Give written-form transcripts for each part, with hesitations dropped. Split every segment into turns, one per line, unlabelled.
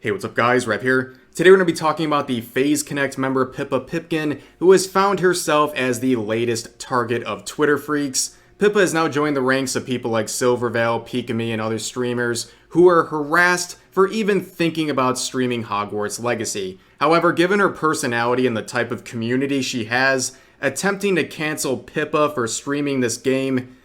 Hey, what's up guys, Rev here. Today we're going to be talking about the FaZe Connect member Pippa Pipkin, who has found herself as the latest target of Twitter freaks. Pippa has now joined the ranks of people like Silvervale, Pikami, and other streamers who are harassed for even thinking about streaming Hogwarts Legacy. However, given her personality and the type of community she has, attempting to cancel Pippa for streaming this game,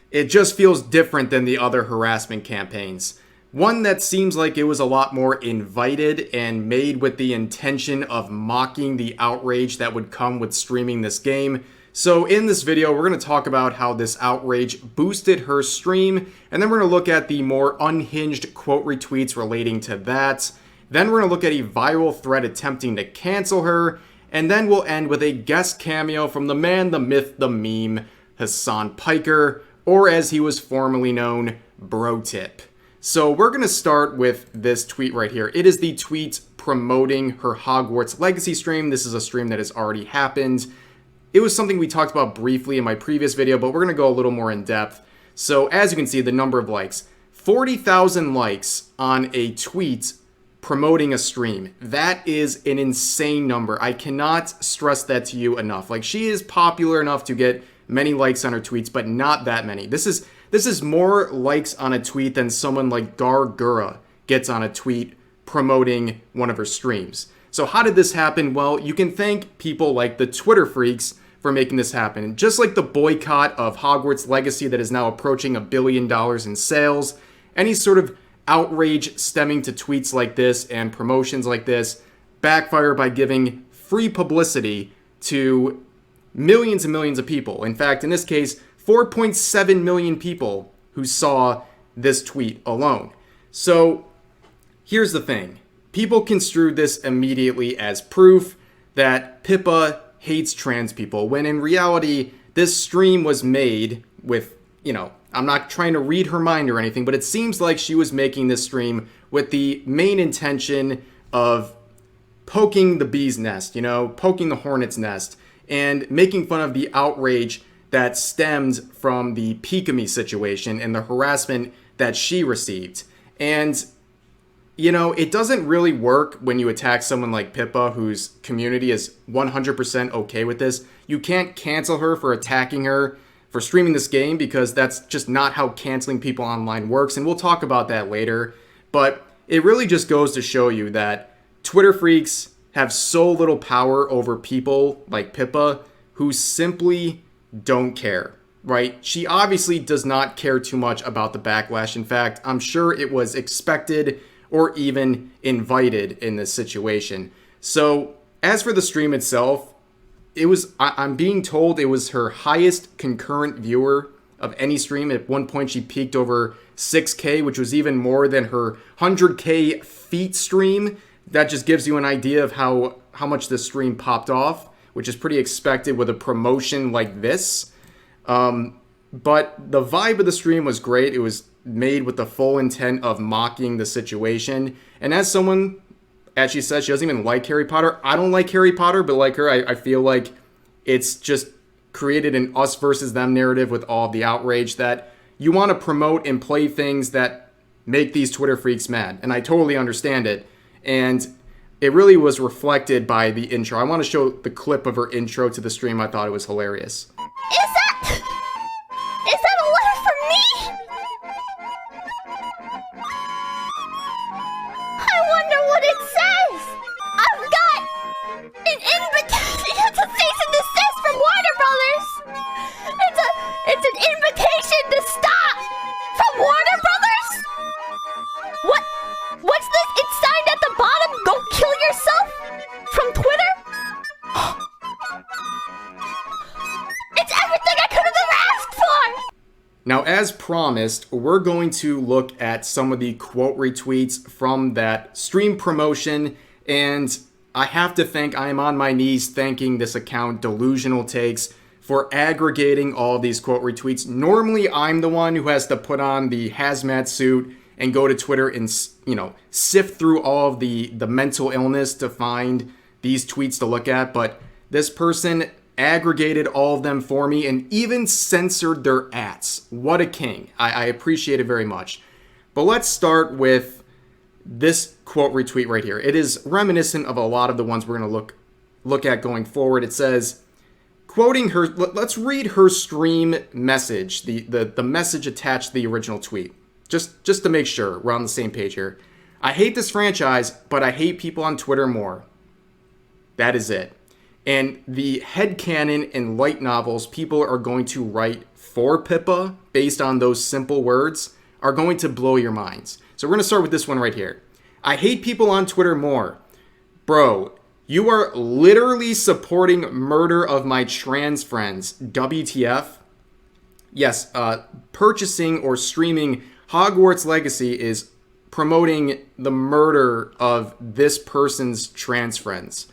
it just feels different than the other harassment campaigns. One that seems like it was a lot more invited and made with the intention of mocking the outrage that would come with streaming this game. So in this video, we're going to talk about how this outrage boosted her stream, and then we're going to look at the more unhinged quote retweets relating to that. Then we're going to look at a viral thread attempting to cancel her, and then we'll end with a guest cameo from the man, the myth, the meme, Hasan Piker, or as he was formerly known, Brotip. So we're going to start with this tweet right here. It is the tweet promoting her Hogwarts Legacy stream. This is a stream that has already happened. It was something we talked about briefly in my previous video, but we're going to go a little more in depth. So as you can see, the number of likes. 40,000 likes on a tweet promoting a stream. That is an insane number. I cannot stress that to you enough. Like, she is popular enough to get many likes on her tweets, but not that many. This is more likes on a tweet than someone like Gargura gets on a tweet promoting one of her streams. So how did this happen? Well, you can thank people like the Twitter freaks for making this happen. Just like the boycott of Hogwarts Legacy that is now approaching $1 billion in sales, any sort of outrage stemming to tweets like this and promotions like this backfire by giving free publicity to millions and millions of people. In fact, in this case, 4.7 million people who saw this tweet alone. So here's the thing. People construed this immediately as proof that Pippa hates trans people, when in reality, this stream was made with, I'm not trying to read her mind or anything, but it seems like she was making this stream with the main intention of poking the bee's nest, poking the hornet's nest, and making fun of the outrage that stemmed from the Pikami situation and the harassment that she received. And, it doesn't really work when you attack someone like Pippa, whose community is 100% okay with this. You can't cancel her for attacking her for streaming this game, because that's just not how canceling people online works, and we'll talk about that later. But it really just goes to show you that Twitter freaks have so little power over people like Pippa, who simply don't care, right? She obviously does not care too much about the backlash. In fact, I'm sure it was expected or even invited in this situation. So as for the stream itself, I'm being told it was her highest concurrent viewer of any stream. At one point she peaked over 6K, which was even more than her 100K feet stream. That just gives you an idea of how much the stream popped off, which is pretty expected with a promotion like this. But the vibe of the stream was great. It was made with the full intent of mocking the situation. And as someone, as she said, she doesn't even like Harry Potter. I don't like Harry Potter, but like her, I feel like it's just created an us versus them narrative with all the outrage that you want to promote and play things that make these Twitter freaks mad. And I totally understand it. And it really was reflected by the intro. I want to show the clip of her intro to the stream. I thought it was hilarious.
Is that a letter for me? I wonder what it says. I've got an invitation. It's a cease and desist from Warner Brothers. It's an invitation to stop from Warner Brothers. What's this? It's signed at the bottom. Go kill yourself from Twitter. It's everything I could have ever asked for!
Now, as promised, we're going to look at some of the quote retweets from that stream promotion, and I have to I am on my knees thanking this account, Delusional Takes, for aggregating all these quote retweets. Normally, I'm the one who has to put on the hazmat suit and go to Twitter and, sift through all of the mental illness to find these tweets to look at, but this person aggregated all of them for me and even censored their ats. What a king. I appreciate it very much. But let's start with this quote retweet right here. It is reminiscent of a lot of the ones we're going to look at going forward. It says, quoting her, let's read her stream message, the message attached to the original tweet, just to make sure we're on the same page here. I hate this franchise, but I hate people on Twitter more. That is it. And the headcanon in light novels people are going to write for Pippa based on those simple words are going to blow your minds. So we're going to start with this one right here. I hate people on Twitter more. Bro, you are literally supporting murder of my trans friends. WTF? Yes, purchasing or streaming Hogwarts Legacy is promoting the murder of this person's trans friends.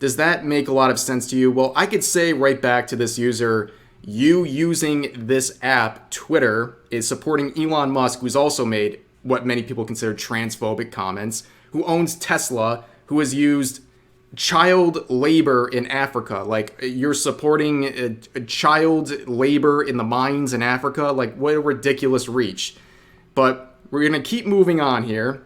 Does that make a lot of sense to you? Well, I could say right back to this user, you using this app, Twitter, is supporting Elon Musk, who's also made what many people consider transphobic comments, who owns Tesla, who has used child labor in Africa. Like, you're supporting child labor in the mines in Africa? Like, what a ridiculous reach. But we're going to keep moving on here.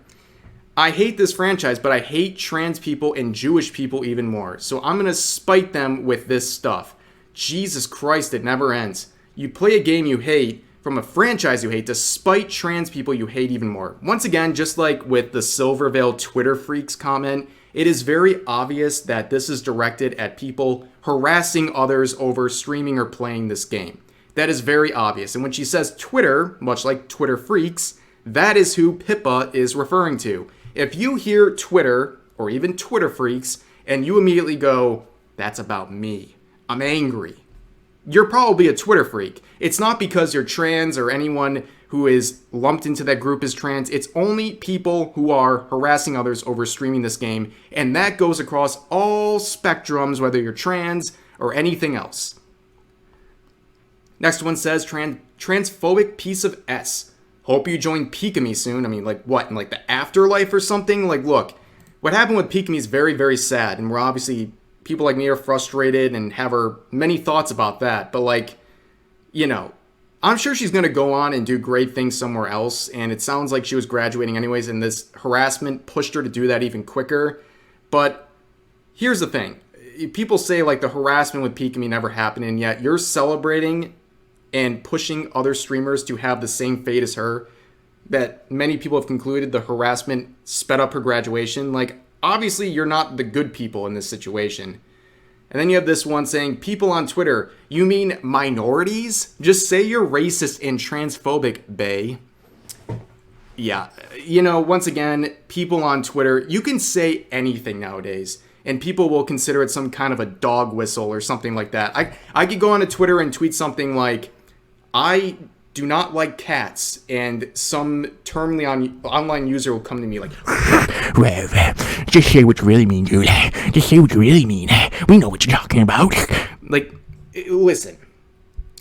I hate this franchise, but I hate trans people and Jewish people even more. So I'm going to spite them with this stuff. Jesus Christ, it never ends. You play a game you hate from a franchise you hate to spite trans people you hate even more. Once again, just like with the Silvervale Twitter freaks comment, it is very obvious that this is directed at people harassing others over streaming or playing this game. That is very obvious. And when she says Twitter, much like Twitter freaks, that is who Pippa is referring to. If you hear Twitter, or even Twitter freaks, and you immediately go, that's about me, I'm angry, you're probably a Twitter freak. It's not because you're trans or anyone who is lumped into that group is trans. It's only people who are harassing others over streaming this game, and that goes across all spectrums, whether you're trans or anything else. Next one says, transphobic piece of S. Hope you join Pika-me soon. I mean, like, what, in, like, the afterlife or something? Like, look, what happened with Pika-me is very, very sad, and we're obviously, people like me are frustrated and have many thoughts about that, but, like, you know, I'm sure she's going to go on and do great things somewhere else, and it sounds like she was graduating anyways, and this harassment pushed her to do that even quicker. But here's the thing. People say, like, the harassment with Pika-me never happened, and yet you're celebrating and pushing other streamers to have the same fate as her, that many people have concluded the harassment sped up her graduation. Like, obviously you're not the good people in this situation. And then you have this one saying, people on Twitter, you mean minorities? Just say you're racist and transphobic, bae. Yeah, you know, once again, people on Twitter, you can say anything nowadays, and people will consider it some kind of a dog whistle or something like that. I could go onto Twitter and tweet something like, I do not like cats, and some termly online user will come to me like,
Rev, just say what you really mean, dude. Just say what you really mean. We know what you're talking about.
Like, listen.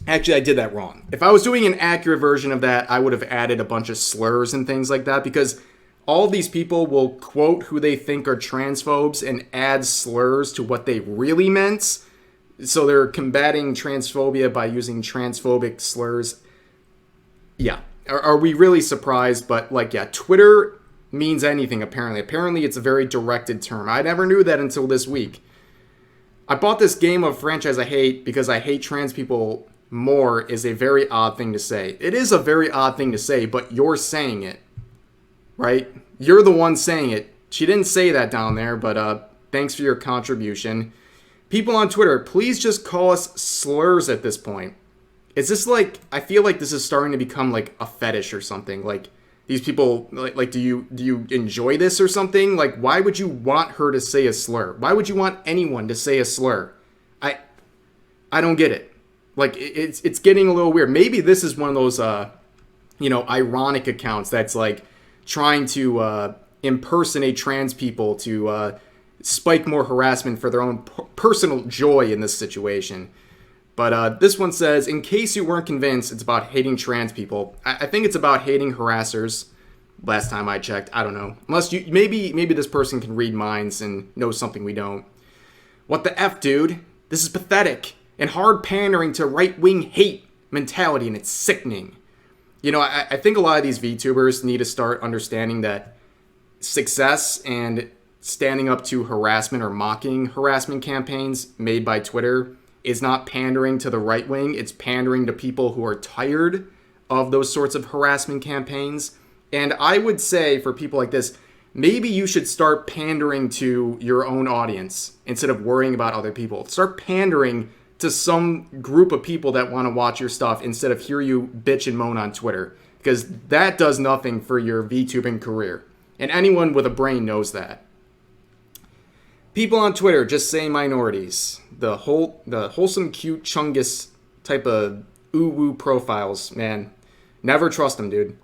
Actually, I did that wrong. If I was doing an accurate version of that, I would have added a bunch of slurs and things like that, because all these people will quote who they think are transphobes and add slurs to what they really meant. So they're combating transphobia by using transphobic slurs. Yeah. Are we really surprised? But, like, yeah, Twitter means anything, apparently. Apparently, it's a very directed term. I never knew that until this week. I bought this game of franchise I hate because I hate trans people more is a very odd thing to say. It is a very odd thing to say, but you're saying it. Right? You're the one saying it. She didn't say that down there, but thanks for your contribution. People on Twitter, please just call us slurs at this point. Is this like, I feel like this is starting to become like a fetish or something. Like, these people, like, do you enjoy this or something? Like, why would you want her to say a slur? Why would you want anyone to say a slur? I don't get it. Like, it's getting a little weird. Maybe this is one of those, ironic accounts that's like trying to impersonate trans people to spike more harassment for their own personal joy in this situation. But this one says, in case you weren't convinced, it's about hating trans people. I think it's about hating harassers. Last time I checked, I don't know. Unless you, maybe this person can read minds and know something we don't. What the F, dude? This is pathetic and hard pandering to right-wing hate mentality, and it's sickening. You know, I think a lot of these VTubers need to start understanding that success and standing up to harassment or mocking harassment campaigns made by Twitter is not pandering to the right wing. It's pandering to people who are tired of those sorts of harassment campaigns. And I would say for people like this, maybe you should start pandering to your own audience instead of worrying about other people. Start pandering to some group of people that want to watch your stuff instead of hear you bitch and moan on Twitter, because that does nothing for your VTubing career. And anyone with a brain knows that. People on Twitter just say minorities. The wholesome, cute, chungus type of ooh-woo profiles, man. Never trust them, dude.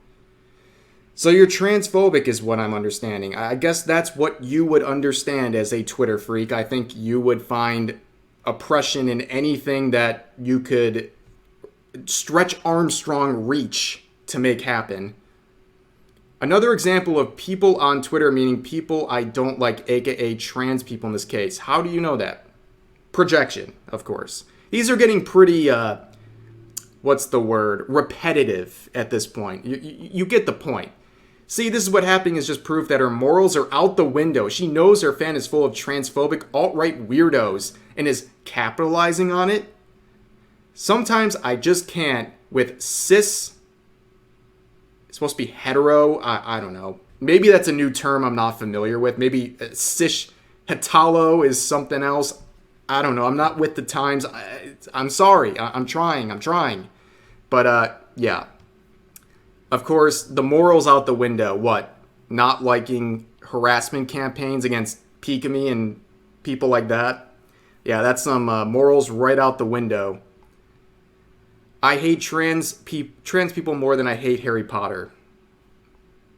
So you're transphobic is what I'm understanding. I guess that's what you would understand as a Twitter freak. I think you would find oppression in anything that you could stretch Armstrong reach to make happen. Another example of people on Twitter, meaning people I don't like, aka trans people in this case. How do you know that? Projection, of course. These are getting pretty, repetitive at this point. You get the point. See, this is what happening is just proof that her morals are out the window. She knows her fan is full of transphobic alt-right weirdos and is capitalizing on it. Sometimes I just can't with cis. It's supposed to be hetero. I don't know. Maybe that's a new term I'm not familiar with. Maybe cis hetalo is something else. I don't know. I'm not with the times. I'm sorry. I'm trying. But yeah. Of course, the morals out the window. What? Not liking harassment campaigns against Pika and people like that? Yeah, that's some morals right out the window. I hate trans people more than I hate Harry Potter.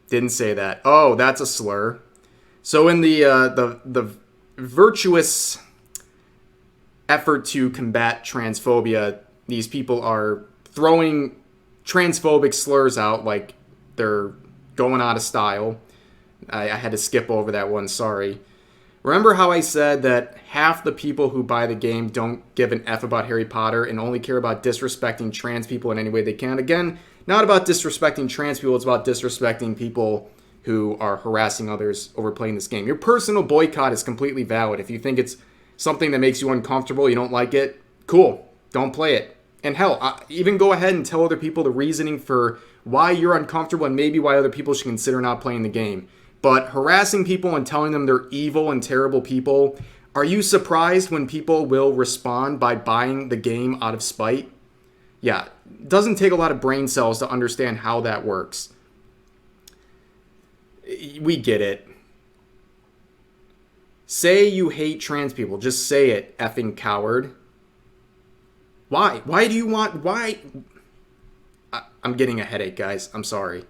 Didn't say that. Oh, that's a slur. So in the virtuous effort to combat transphobia, these people are throwing transphobic slurs out like they're going out of style. I had to skip over that one, sorry. Remember how I said that half the people who buy the game don't give an F about Harry Potter and only care about disrespecting trans people in any way they can? Again, not about disrespecting trans people, it's about disrespecting people who are harassing others over playing this game. Your personal boycott is completely valid. If you think it's something that makes you uncomfortable, you don't like it, cool, don't play it. And hell, even go ahead and tell other people the reasoning for why you're uncomfortable and maybe why other people should consider not playing the game. But harassing people and telling them they're evil and terrible people, are you surprised when people will respond by buying the game out of spite? Yeah, it doesn't take a lot of brain cells to understand how that works. We get it. Say you hate trans people. Just say it, effing coward. Why? Why do you want... Why? I'm getting a headache, guys. I'm sorry.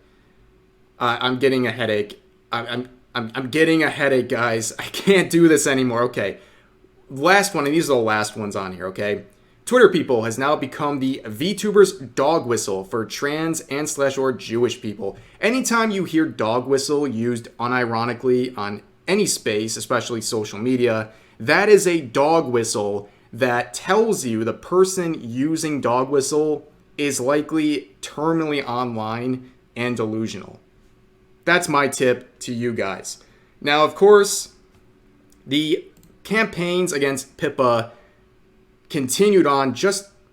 I'm getting a headache. I'm getting a headache, guys. I can't do this anymore. Okay. Last one, and these are the last ones on here, okay? Twitter people has now become the VTuber's dog whistle for trans and /or Jewish people. Anytime you hear dog whistle used unironically on any space, especially social media, that is a dog whistle that tells you the person using dog whistle is likely terminally online and delusional. That's my tip to you guys. Now, of course, the campaigns against Pippa continued on,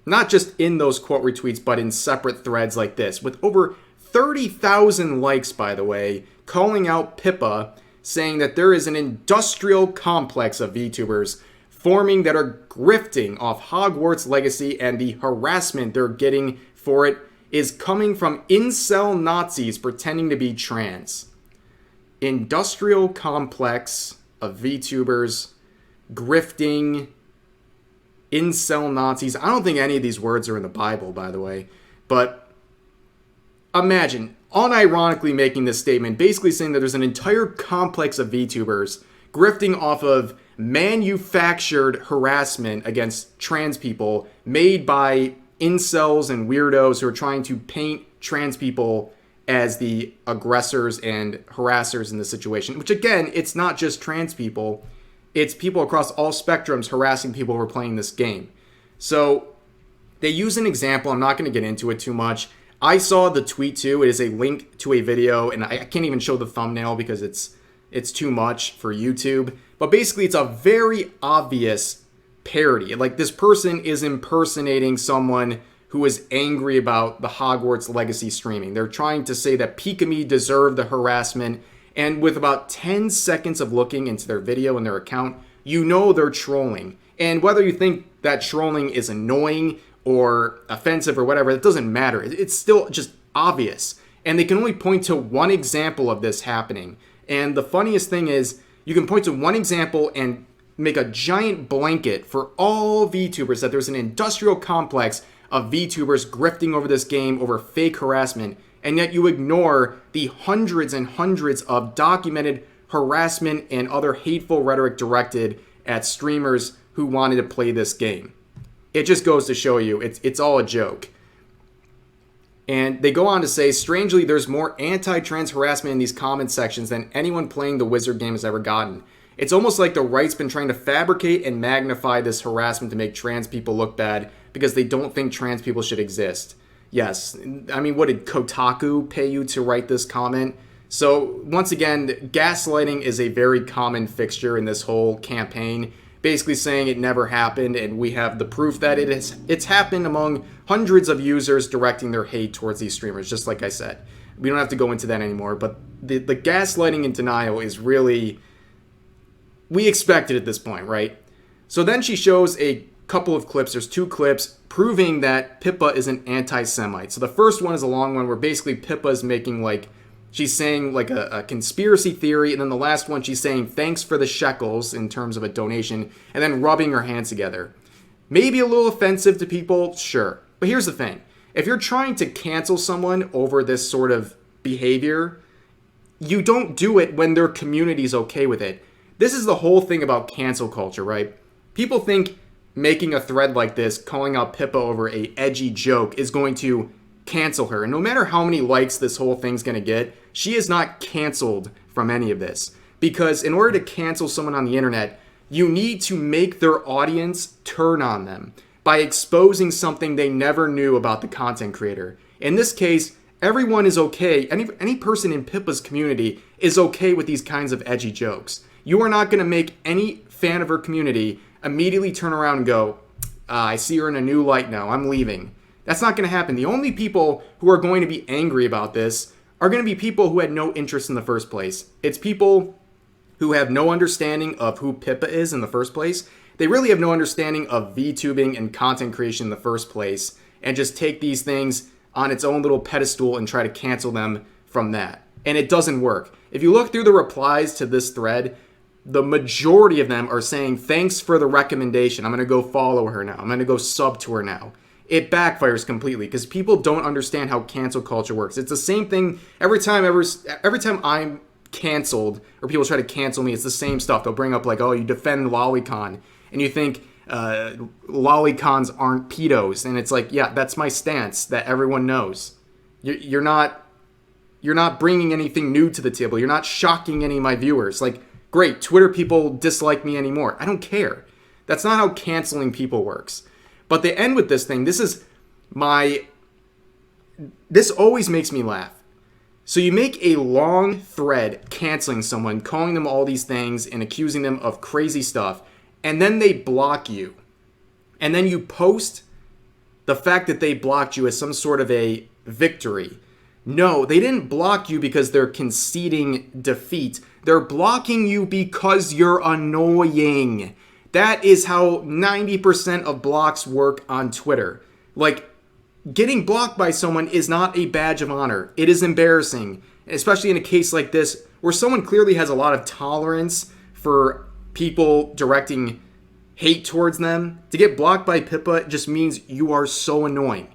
not just in those quote retweets, but in separate threads like this, with over 30,000 likes, by the way, calling out Pippa, saying that there is an industrial complex of VTubers forming that are grifting off Hogwarts legacy, and the harassment they're getting for it is coming from incel Nazis pretending to be trans. Industrial complex of VTubers grifting incel Nazis. I don't think any of these words are in the Bible, by the way, but imagine unironically making this statement, basically saying that there's an entire complex of VTubers grifting off of manufactured harassment against trans people made by incels and weirdos who are trying to paint trans people as the aggressors and harassers in this situation. Which, again, it's not just trans people. It's people across all spectrums harassing people who are playing this game. So they use an example. I'm not going to get into it too much. I saw the tweet too. It is a link to a video, and I can't even show the thumbnail because it's it's too much for YouTube. But basically, it's a very obvious parody. Like, this person is impersonating someone who is angry about the Hogwarts Legacy streaming. They're trying to say that Pika deserved the harassment, and with about 10 seconds of looking into their video and their account, you know they're trolling. And whether you think that trolling is annoying or offensive or whatever, it doesn't matter. It's still just obvious. And they can only point to one example of this happening. And the funniest thing is, you can point to one example and make a giant blanket for all VTubers that there's an industrial complex of VTubers grifting over this game over fake harassment, and yet you ignore the hundreds and hundreds of documented harassment and other hateful rhetoric directed at streamers who wanted to play this game. It just goes to show you, it's all a joke. And they go on to say, strangely, there's more anti-trans harassment in these comment sections than anyone playing the Wizard game has ever gotten. It's almost like the right's been trying to fabricate and magnify this harassment to make trans people look bad because they don't think trans people should exist. Yes, I mean, what did Kotaku pay you to write this comment? So, once again, gaslighting is a very common fixture in this whole campaign, basically saying it never happened, and we have the proof that it's happened among hundreds of users directing their hate towards these streamers, just like I said. We don't have to go into that anymore, but the gaslighting and denial is really... we expect it at this point, right? So then she shows a couple of clips. There's 2 clips proving that Pippa is an anti-Semite. So the first one is a long one where basically Pippa is making she's saying a conspiracy theory, and then the last one she's saying thanks for the shekels in terms of a donation, and then rubbing her hands together. Maybe a little offensive to people, sure. But here's the thing. If you're trying to cancel someone over this sort of behavior, you don't do it when their community's okay with it. This is the whole thing about cancel culture, right? People think making a thread like this, calling out Pippa over a edgy joke, is going to cancel her. And no matter how many likes this whole thing's going to get, she is not canceled from any of this. Because in order to cancel someone on the internet, you need to make their audience turn on them by exposing something they never knew about the content creator. In this case, everyone is okay. Any person in Pippa's community is okay with these kinds of edgy jokes. You are not going to make any fan of her community immediately turn around and go, I see her in a new light now, I'm leaving. That's not going to happen. The only people who are going to be angry about this are going to be people who had no interest in the first place. It's people who have no understanding of who Pippa is in the first place. They really have no understanding of VTubing and content creation in the first place, and just take these things on its own little pedestal and try to cancel them from that. And it doesn't work. If you look through the replies to this thread, the majority of them are saying, thanks for the recommendation. I'm going to go follow her now. I'm going to go sub to her now. It backfires completely because people don't understand how cancel culture works. It's the same thing every time I'm canceled or people try to cancel me. It's the same stuff. They'll bring up oh, you defend Lolicon, and you think Lolicons aren't pedos, and it's yeah, that's my stance that everyone knows. You're not bringing anything new to the table. You're not shocking any of my viewers. Great, Twitter people dislike me anymore. I don't care. That's not how canceling people works. But they end with this thing. This always makes me laugh. So you make a long thread canceling someone, calling them all these things and accusing them of crazy stuff, and then they block you. And then you post the fact that they blocked you as some sort of a victory. No, they didn't block you because they're conceding defeat. They're blocking you because you're annoying. That is how 90% of blocks work on Twitter. Getting blocked by someone is not a badge of honor. It is embarrassing, especially in a case like this where someone clearly has a lot of tolerance for people directing hate towards them. To get blocked by Pippa just means you are so annoying.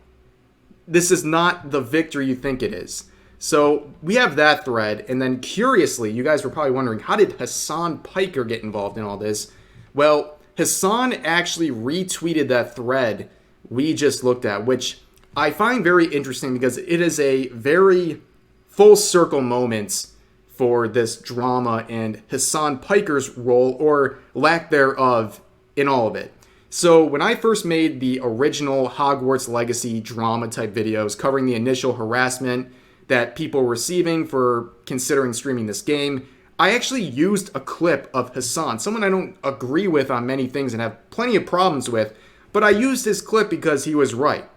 This is not the victory you think it is. So we have that thread, and then curiously, you guys were probably wondering, how did Hasan Piker get involved in all this? Well, Hasan actually retweeted that thread we just looked at, which I find very interesting because it is a very full circle moment for this drama and Hasan Piker's role, or lack thereof, in all of it. So when I first made the original Hogwarts Legacy drama type videos covering the initial harassment that people were receiving for considering streaming this game, I actually used a clip of Hasan, someone I don't agree with on many things and have plenty of problems with, but I used his clip because he was right.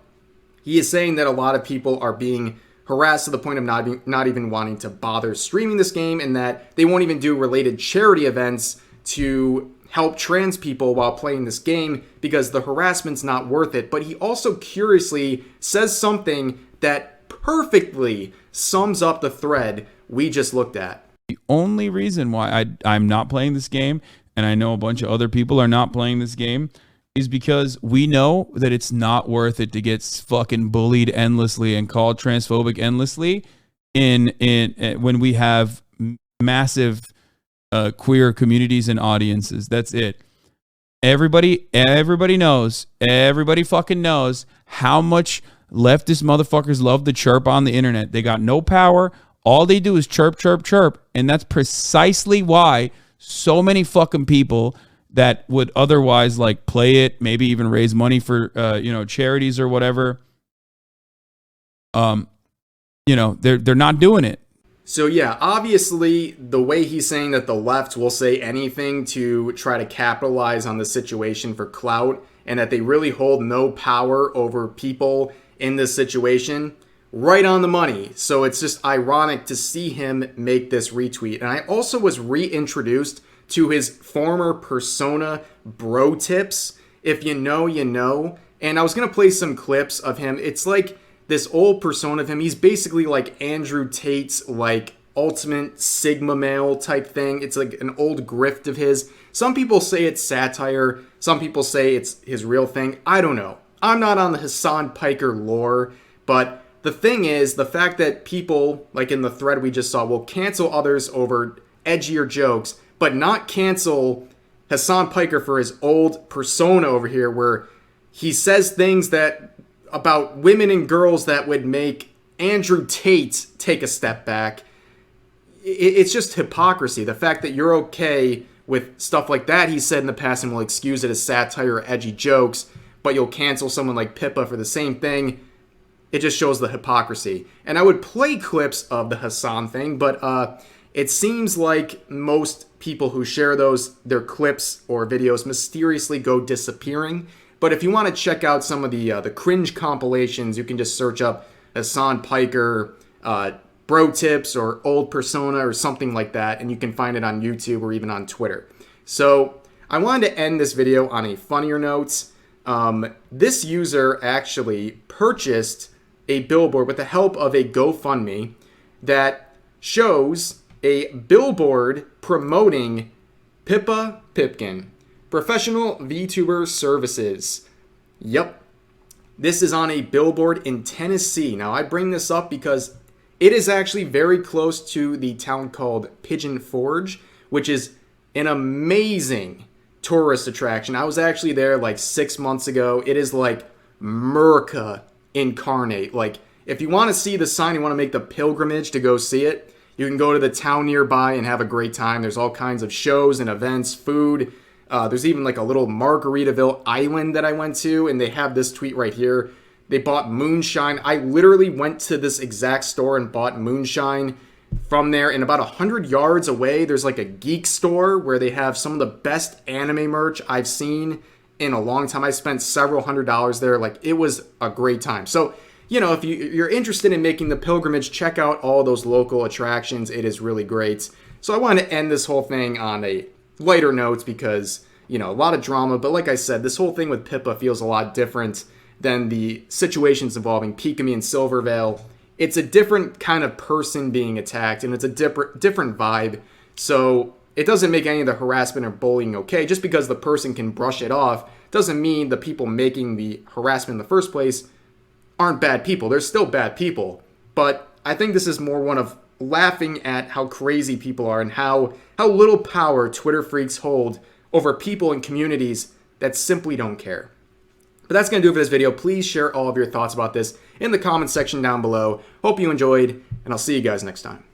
He is saying that a lot of people are being harassed to the point of not even wanting to bother streaming this game, and that they won't even do related charity events to help trans people while playing this game because the harassment's not worth it. But he also curiously says something that perfectly sums up the thread we just looked at.
The only reason why I'm not playing this game, and I know a bunch of other people are not playing this game, is because we know that it's not worth it to get fucking bullied endlessly and called transphobic endlessly in when we have massive queer communities and audiences. That's it. Everybody knows, everybody fucking knows how much leftist motherfuckers love to chirp on the internet. They got no power. All they do is chirp, chirp, chirp. And that's precisely why so many fucking people that would otherwise like play it, maybe even raise money for charities or whatever, they're not doing it.
So yeah, obviously the way he's saying that the left will say anything to try to capitalize on the situation for clout, and that they really hold no power over people in this situation, right on the money. So it's just ironic to see him make this retweet. And I also was reintroduced to his former persona, Bro Tips. If you know, you know. And I was going to play some clips of him. It's like this old persona of him. He's basically like Andrew Tate's like ultimate Sigma male type thing. It's like an old grift of his. Some people say it's satire. Some people say it's his real thing. I don't know. I'm not on the Hasan Piker lore. But the thing is, the fact that people, like in the thread we just saw, will cancel others over edgier jokes, but not cancel Hasan Piker for his old persona over here, where he says things that about women and girls that would make Andrew Tate take a step back. It's just hypocrisy. The fact that you're okay with stuff like that he said in the past and will excuse it as satire or edgy jokes, but you'll cancel someone like Pippa for the same thing, it just shows the hypocrisy. And I would play clips of the Hasan thing, but it seems like most people who share their clips or videos mysteriously go disappearing. But if you want to check out some of the cringe compilations, you can just search up Hasan Piker, Bro Tips, or Old Persona, or something like that, and you can find it on YouTube or even on Twitter. So I wanted to end this video on a funnier note. This user actually purchased a billboard with the help of a GoFundMe that shows a billboard promoting Pippa Pipkin, professional VTuber services. Yep. This is on a billboard in Tennessee. Now, I bring this up because it is actually very close to the town called Pigeon Forge, which is an amazing tourist attraction. I was actually there like 6 months ago. It is like Mecca incarnate. Like, if you want to see the sign, you want to make the pilgrimage to go see it, you can go to the town nearby and have a great time. There's all kinds of shows and events, food. There's even like a little Margaritaville island that I went to, and they have this tweet right here. They bought moonshine. I literally went to this exact store and bought moonshine from there. And about 100 yards away, there's like a geek store where they have some of the best anime merch I've seen in a long time. I spent several $100s there. Like, it was a great time. So, if you're interested in making the pilgrimage, check out all those local attractions. It is really great. So I want to end this whole thing on a lighter note because, a lot of drama. But like I said, this whole thing with Pippa feels a lot different than the situations involving Pikami and Silvervale. It's a different kind of person being attacked, and it's a different vibe. So it doesn't make any of the harassment or bullying okay. Just because the person can brush it off doesn't mean the people making the harassment in the first place aren't bad people. They're still bad people. But I think this is more one of laughing at how crazy people are and how little power Twitter freaks hold over people and communities that simply don't care. But that's going to do it for this video. Please share all of your thoughts about this in the comment section down below. Hope you enjoyed, and I'll see you guys next time.